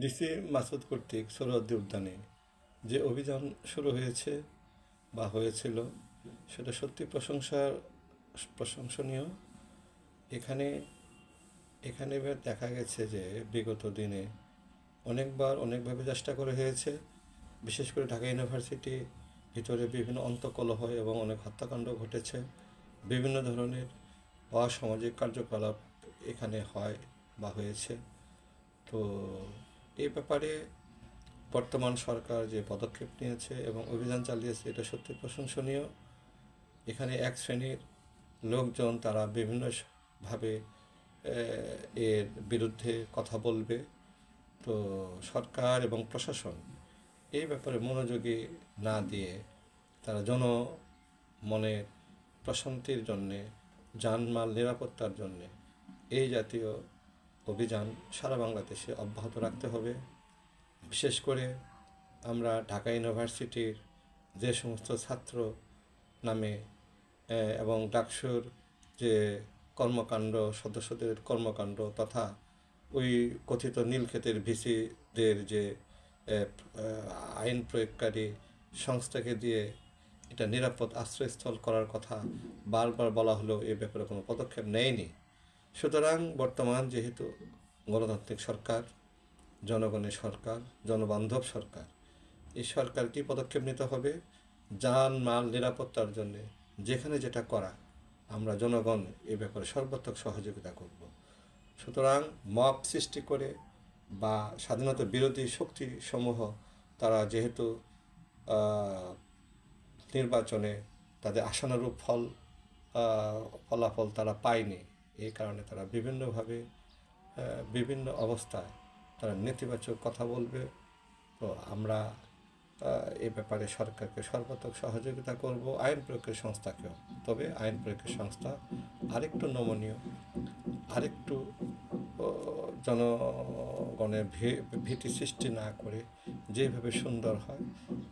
DC Masud কর্তৃক সোহরাওয়ার্দী উদ্যানে যে অভিযান শুরু হয়েছে বা হয়েছিল সেটা সত্যি প্রশংসনীয়। এখানে এখানে এবার দেখা গেছে যে বিগত দিনে অনেকভাবে চেষ্টা করে হয়েছে। বিশেষ করে ঢাকা ইউনিভার্সিটি ভিতরে বিভিন্ন অন্তঃকলহ এবং অনেক হত্যাকাণ্ড ঘটেছে। বিভিন্ন ধরনের অসামাজিক কার্যকলাপ এখানে হয় বা হয়েছে। তো এই ব্যাপারে বর্তমান সরকার যে পদক্ষেপ নিয়েছে এবং অভিযান চালিয়েছে এটা সত্যি প্রশংসনীয়। এখানে এক শ্রেণীর লোকজন তারা বিভিন্নভাবে এর বিরুদ্ধে কথা বলবে। তো সরকার এবং প্রশাসন এই ব্যাপারে মনোযোগী না দিয়ে তারা জনমনের প্রশান্তির জন্যে, জানমাল নিরাপত্তার জন্যে এই জাতীয় অভিযান সারা বাংলাদেশে অব্যাহত রাখতে হবে। বিশেষ করে আমরা ঢাকা ইউনিভার্সিটির যে সমস্ত ছাত্র নামে এবং ডাকসুর যে কর্মকাণ্ড, সদস্যদের কর্মকাণ্ড তথা ওই কথিত নীলক্ষেতের ভিসিদের যে আইন প্রয়োগকারী সংস্থাকে দিয়ে এটা নিরাপদ আশ্রয়স্থল করার কথা বারবার বলা হলেও এ ব্যাপারে কোনো পদক্ষেপ নেয়নি। সুতরাং বর্তমান যেহেতু গণতান্ত্রিক সরকার, জনগণের সরকার, জনবান্ধব সরকার, এই সরকার কি পদক্ষেপ নিতে হবে? যান মাল নিরাপত্তার জন্যে যেখানে যেটা করা আমরা জনগণ এ ব্যাপারে সর্বাত্মক সহযোগিতা করব। সুতরাং মব সৃষ্টি করে বা স্বাধীনতা বিরোধী শক্তিসমূহ তারা যেহেতু নির্বাচনে তাদের আশানুরূপ ফলাফল তারা পায়নি, এই কারণে তারা বিভিন্নভাবে বিভিন্ন অবস্থায় তারা নেতিবাচক কথা বলবে। তো আমরা এই ব্যাপারে সরকারকে সর্বাত্মক সহযোগিতা করব, আইন প্রয়োগের সংস্থাকেও। তবে আইন প্রয়োগের সংস্থা আরেকটু নমনীয়, আরেকটু জনগণের ভীতি সৃষ্টি না করে যেভাবে সুন্দর হয়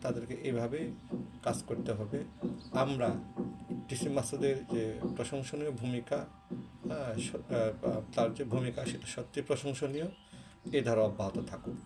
তাদেরকে এইভাবে কাজ করতে হবে। আমরা ডিসি মাসুদের যে প্রশংসনীয় ভূমিকা, তার যে ভূমিকা সেটা সত্যি প্রশংসনীয়। এ ধারা অব্যাহত থাকুক।